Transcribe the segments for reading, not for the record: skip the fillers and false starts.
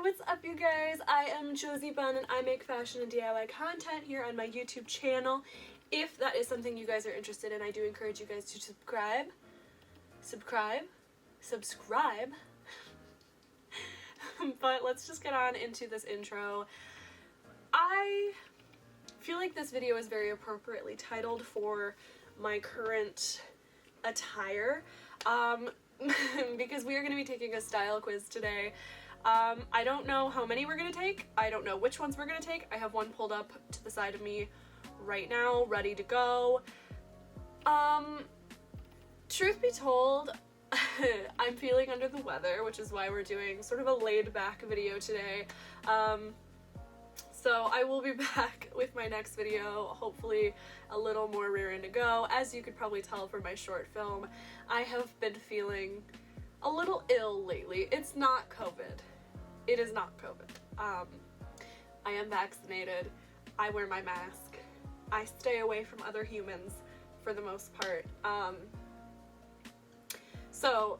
What's up, you guys? I am Josie Bun and I make fashion and DIY content here on my YouTube channel. If that is something you guys are interested in, I do encourage you guys to subscribe. But let's just get on into this intro. I feel like this video is very appropriately titled for my current attire, because we are going to be taking a style quiz today. I don't know how many we're going to take. I don't know which ones we're going to take. I have one pulled up to the side of me right now, ready to go. Truth be told, I'm feeling under the weather, which is why we're doing sort of a laid-back video today. So I will be back with my next video, hopefully a little more rearing to go. As you could probably tell from my short film, I have been feeling a little ill lately. It's not COVID. It is not COVID. I am vaccinated. I wear my mask. I stay away from other humans for the most part. So,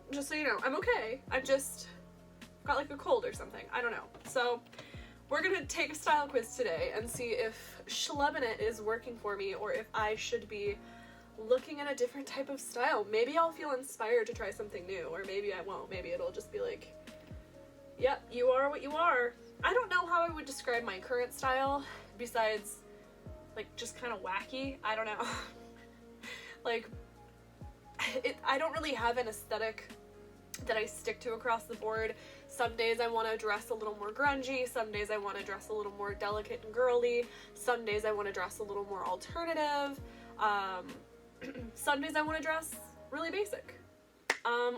just so you know, I'm okay. I just got like a cold or something. I don't know. So, we're gonna take a style quiz today and see if schlebbing it is working for me or if I should be looking at a different type of style. Maybe I'll feel inspired to try something new, or maybe I won't. Maybe it'll just be like, yep, you are what you are. I don't know how I would describe my current style besides like just kind of wacky. I don't know. Like, I don't really have an aesthetic that I stick to across the board. Some days I want to dress a little more grungy, some days I want to dress a little more delicate and girly, some days I want to dress a little more alternative, some days I want to dress really basic,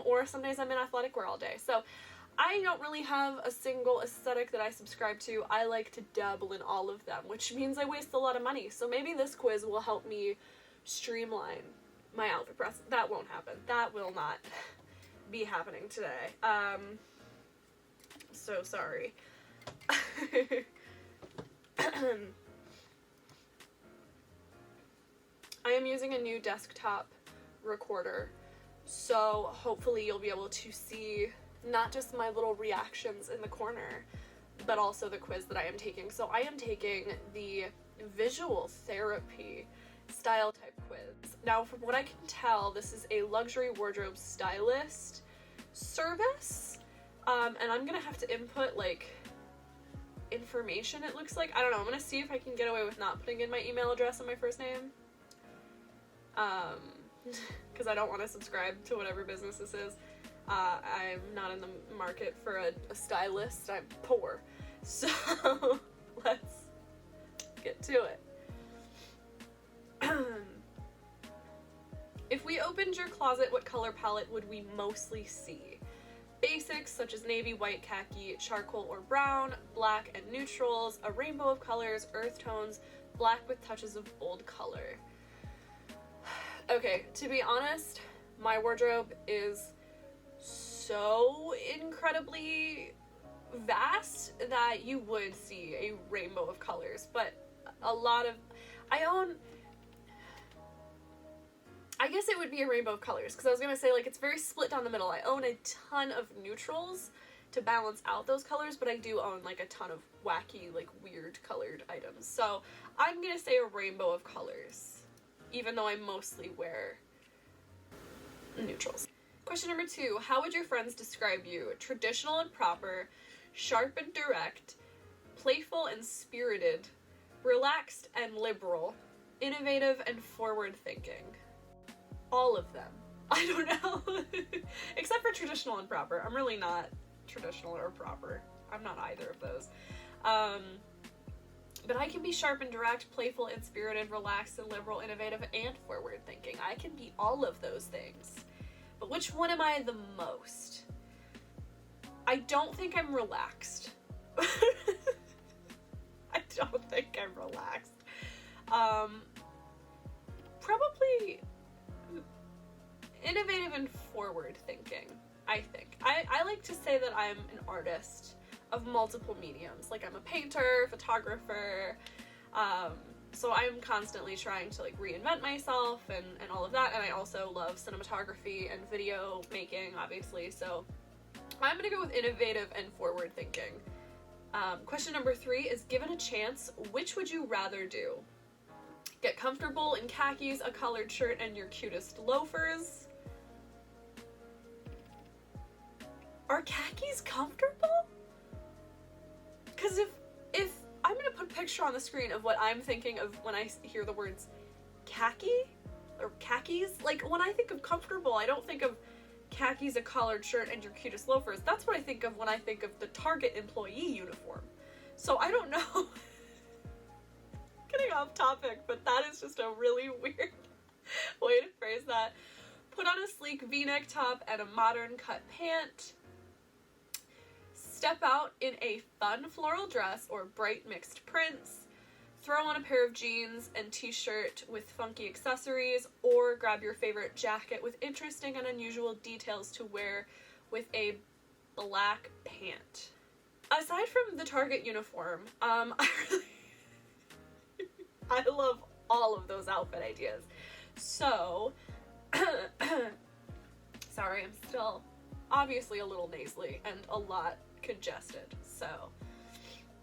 or some days I'm in athletic wear all day. So I don't really have a single aesthetic that I subscribe to. I like to dabble in all of them, which means I waste a lot of money. So maybe this quiz will help me streamline my outfit process. That won't happen. That will not be happening today. So sorry. I am using a new desktop recorder, so hopefully you'll be able to see not just my little reactions in the corner, but also the quiz that I am taking. So I am taking the visual therapy style type quiz. Now, from what I can tell, this is a luxury wardrobe stylist service, and I'm gonna have to input like information, it looks like. I don't know, I'm gonna see if I can get away with not putting in my email address and my first name, because I don't want to subscribe to whatever business this is. I'm not in the market for a stylist. I'm poor, so let's get to it. If we opened your closet, what color palette would we mostly see? Basics such as navy, white, khaki, charcoal or brown, black and neutrals, a rainbow of colors, earth tones, black with touches of bold color. Okay, to be honest, my wardrobe is so incredibly vast that you would see a rainbow of colors, but a lot of, I guess it would be a rainbow of colors, because I was going to say, like, it's very split down the middle. I own a ton of neutrals to balance out those colors, but I do own, like, a ton of wacky, like, weird colored items. So I'm going to say a rainbow of colors, even though I mostly wear neutrals. Question number 2. How would your friends describe you? Traditional and proper, sharp and direct, playful and spirited, relaxed and liberal, innovative and forward-thinking. All of them. I don't know. Except for traditional and proper. I'm really not traditional or proper. I'm not either of those. But I can be sharp and direct, playful and spirited, relaxed and liberal, innovative and forward-thinking. I can be all of those things. But which one am I the most? I don't think I'm relaxed. I don't think I'm relaxed. Probably innovative and forward-thinking, I think. I like to say that I'm an artist of multiple mediums. Like, I'm a painter, photographer, so I'm constantly trying to like reinvent myself and all of that, and I also love cinematography and video making, obviously, so I'm gonna go with innovative and forward thinking. Question number 3 is, given a chance, which would you rather do? Get comfortable in khakis, a collared shirt, and your cutest loafers. Are khakis comfortable? Because if I'm gonna put a picture on the screen of what I'm thinking of when I hear the words khaki or khakis, like when I think of comfortable, I don't think of khakis, a collared shirt, and your cutest loafers. That's what I think of when I think of the Target employee uniform. So I don't know. Getting off topic, but that is just a really weird way to phrase that. Put on a sleek v-neck top and a modern cut pant. Step out in a fun floral dress or bright mixed prints. Throw on a pair of jeans and t-shirt with funky accessories, or grab your favorite jacket with interesting and unusual details to wear with a black pant. Aside from the Target uniform, I love all of those outfit ideas. So, sorry, I'm still obviously a little nasally and a lot congested, so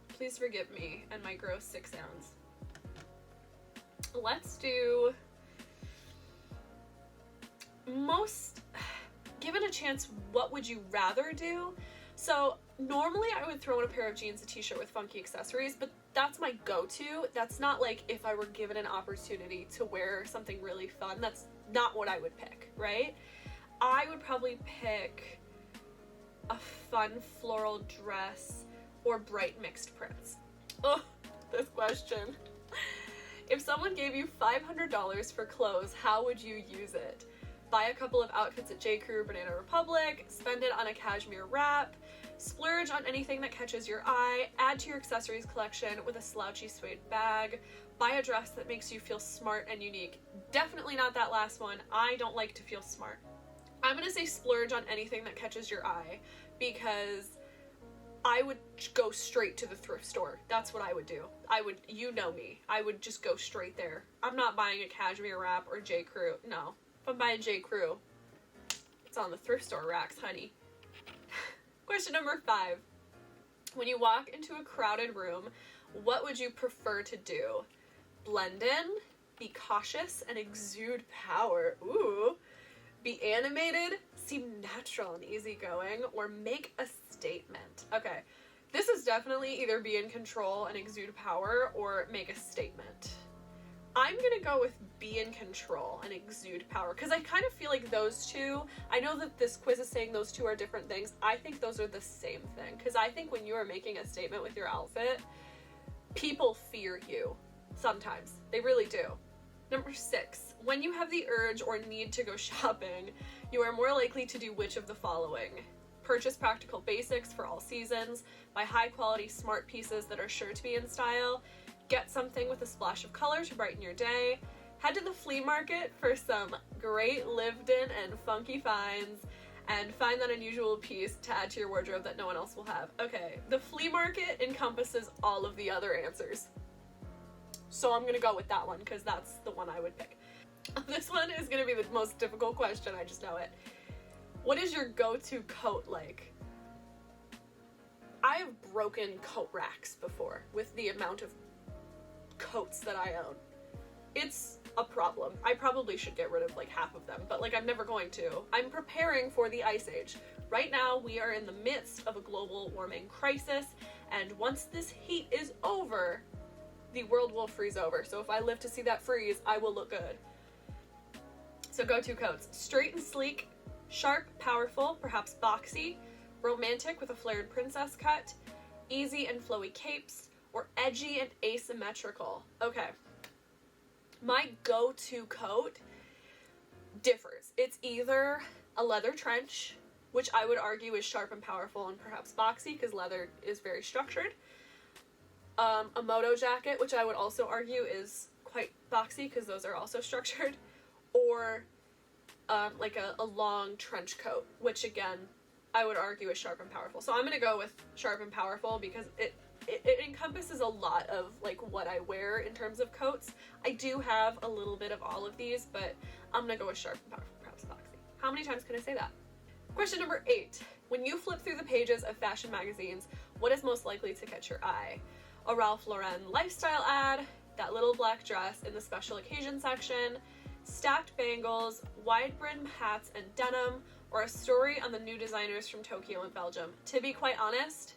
please forgive me and my gross sick sounds. Let's do given a chance, what would you rather do? So normally I would throw in a pair of jeans, a t-shirt with funky accessories, but that's my go-to. That's not like if I were given an opportunity to wear something really fun. That's not what I would pick, right? I would probably pick a fun floral dress or bright mixed prints. Oh, this question. If someone gave you $500 for clothes, how would you use it? Buy a couple of outfits at J.Crew, Banana Republic, spend it on a cashmere wrap, splurge on anything that catches your eye, add to your accessories collection with a slouchy suede bag, buy a dress that makes you feel smart and unique. Definitely not that last one. I don't like to feel smart. I'm gonna say splurge on anything that catches your eye, because I would go straight to the thrift store. That's what I would do. You know me, I would just go straight there. I'm not buying a cashmere wrap or J.Crew. No, if I'm buying J.Crew, it's on the thrift store racks, honey. Question number 5. When you walk into a crowded room, what would you prefer to do? Blend in, be cautious, and exude power. Ooh. Be animated, seem natural and easygoing, or make a statement. Okay, this is definitely either be in control and exude power or make a statement. I'm gonna go with be in control and exude power, because I kind of feel like those two, I know that this quiz is saying those two are different things. I think those are the same thing, because I think when you are making a statement with your outfit, people fear you sometimes. They really do. Number 6, when you have the urge or need to go shopping, you are more likely to do which of the following? Purchase practical basics for all seasons, buy high quality smart pieces that are sure to be in style, get something with a splash of color to brighten your day, head to the flea market for some great lived-in and funky finds, and find that unusual piece to add to your wardrobe that no one else will have. Okay, the flea market encompasses all of the other answers. So I'm gonna go with that one, because that's the one I would pick. This one is gonna be the most difficult question, I just know it. What is your go-to coat like? I have broken coat racks before with the amount of coats that I own. It's a problem. I probably should get rid of like half of them, but like I'm never going to. I'm preparing for the ice age. Right now we are in the midst of a global warming crisis, and once this heat is over, the world will freeze over. So if I live to see that freeze, I will look good. So go-to coats: straight and sleek, sharp, powerful, perhaps boxy, romantic with a flared princess cut, easy and flowy capes, or edgy and asymmetrical. Okay. My go-to coat differs. It's either a leather trench, which I would argue is sharp and powerful and perhaps boxy because leather is very structured. A moto jacket, which I would also argue is quite boxy because those are also structured, or like a long trench coat, which again, I would argue is sharp and powerful. So I'm gonna go with sharp and powerful because it encompasses a lot of like what I wear in terms of coats. I do have a little bit of all of these, but I'm gonna go with sharp and powerful, perhaps boxy. How many times can I say that? Question number 8. When you flip through the pages of fashion magazines, what is most likely to catch your eye? A Ralph Lauren lifestyle ad, that little black dress in the special occasion section, stacked bangles, wide brim hats and denim, or a story on the new designers from Tokyo and Belgium. To be quite honest,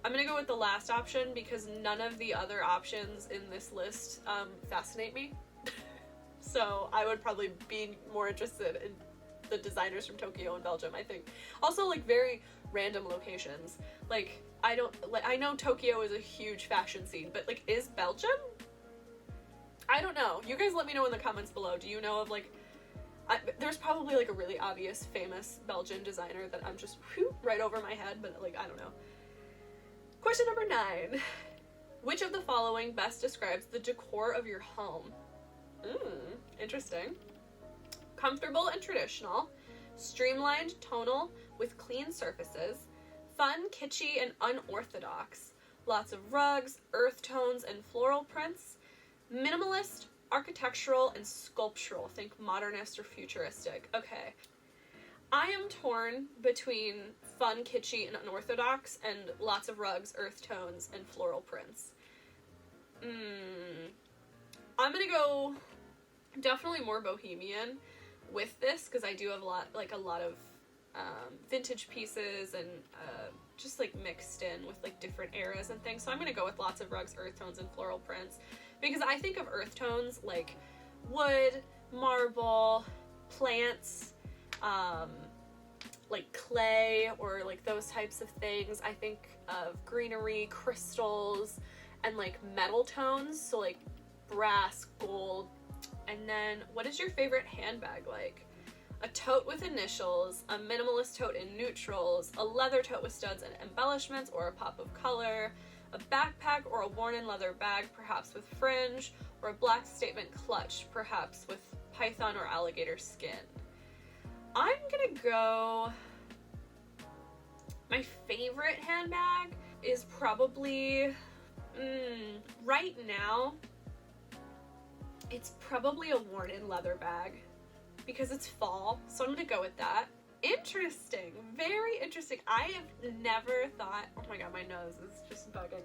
I'm gonna go with the last option because none of the other options in this list fascinate me. So I would probably be more interested in the designers from Tokyo and Belgium, I think. Also, like, very random locations. Like, I know Tokyo is a huge fashion scene, but, like, is Belgium? I don't know. You guys let me know in the comments below. Do you know of, like, there's probably, like, a really obvious, famous Belgian designer that I'm just right over my head, but, like, I don't know. Question number 9. Which of the following best describes the decor of your home? Interesting. Comfortable and traditional, streamlined, tonal, with clean surfaces, fun, kitschy, and unorthodox, lots of rugs, earth tones, and floral prints, minimalist, architectural, and sculptural, think modernist or futuristic. Okay. I am torn between fun, kitschy, and unorthodox, and lots of rugs, earth tones, and floral prints. I'm gonna go definitely more bohemian with this, because I do have a lot of vintage pieces and just like mixed in with like different eras and things. So I'm gonna go with lots of rugs, earth tones, and floral prints, because I think of earth tones like wood, marble, plants, like clay, or like those types of things. I think of greenery, crystals, and like metal tones, so like brass, gold. And then, what is your favorite handbag like? A tote with initials, a minimalist tote in neutrals, a leather tote with studs and embellishments or a pop of color, a backpack or a worn-in leather bag, perhaps with fringe, or a black statement clutch, perhaps with python or alligator skin. I'm gonna go... My favorite handbag is probably... right now, it's probably a worn-in leather bag, because it's fall, so I'm gonna go with that. Interesting, very interesting. I have never thought, oh my god, my nose is just bugging.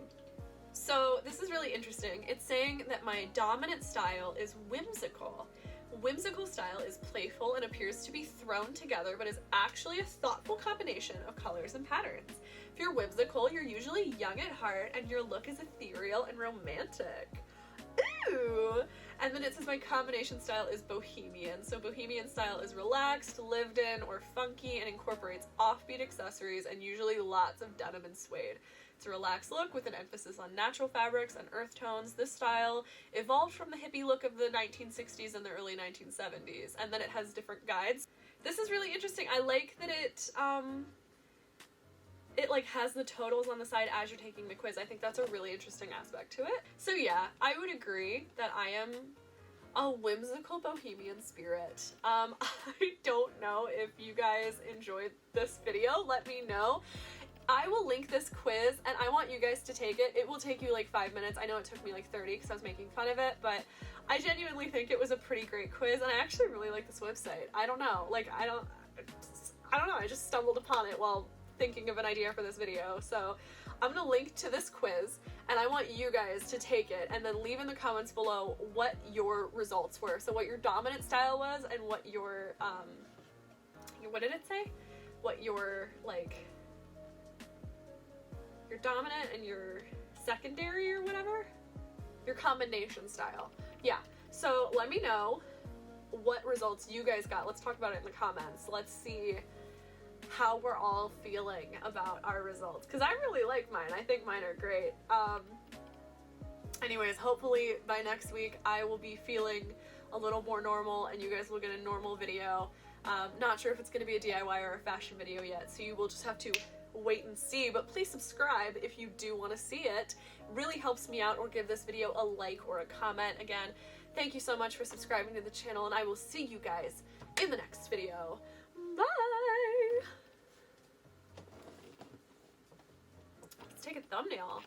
So this is really interesting. It's saying that my dominant style is whimsical. Whimsical style is playful and appears to be thrown together, but is actually a thoughtful combination of colors and patterns. If you're whimsical, you're usually young at heart, and your look is ethereal and romantic. Ooh! And then it says my combination style is bohemian. So bohemian style is relaxed, lived in, or funky, and incorporates offbeat accessories and usually lots of denim and suede. It's a relaxed look with an emphasis on natural fabrics and earth tones. This style evolved from the hippie look of the 1960s and the early 1970s. And then it has different guides. This is really interesting. I like that it like has the totals on the side as you're taking the quiz. I think that's a really interesting aspect to it. So yeah, I would agree that I am a whimsical bohemian spirit. I don't know if you guys enjoyed this video. Let me know. I will link this quiz and I want you guys to take it. It will take you like 5 minutes. I know it took me like 30 because I was making fun of it, but I genuinely think it was a pretty great quiz, and I actually really like this website. I don't know, like I don't know, I just stumbled upon it while thinking of an idea for this video. So I'm gonna link to this quiz and I want you guys to take it and then leave in the comments below what your results were. So what your dominant style was and what your what did it say? What your like your dominant and your secondary or whatever? Your combination style. Yeah. So let me know what results you guys got. Let's talk about it in the comments. Let's see how we're all feeling about our results, because I really like mine. I think mine are great. Anyways, hopefully by next week I will be feeling a little more normal and you guys will get a normal video. Not sure if it's going to be a DIY or a fashion video yet, so you will just have to wait and see, but please subscribe if you do want to see it. It really helps me out, or give this video a like or a comment. Again, thank you so much for subscribing to the channel, and I will see you guys in the next video. Bye! Let's take a thumbnail.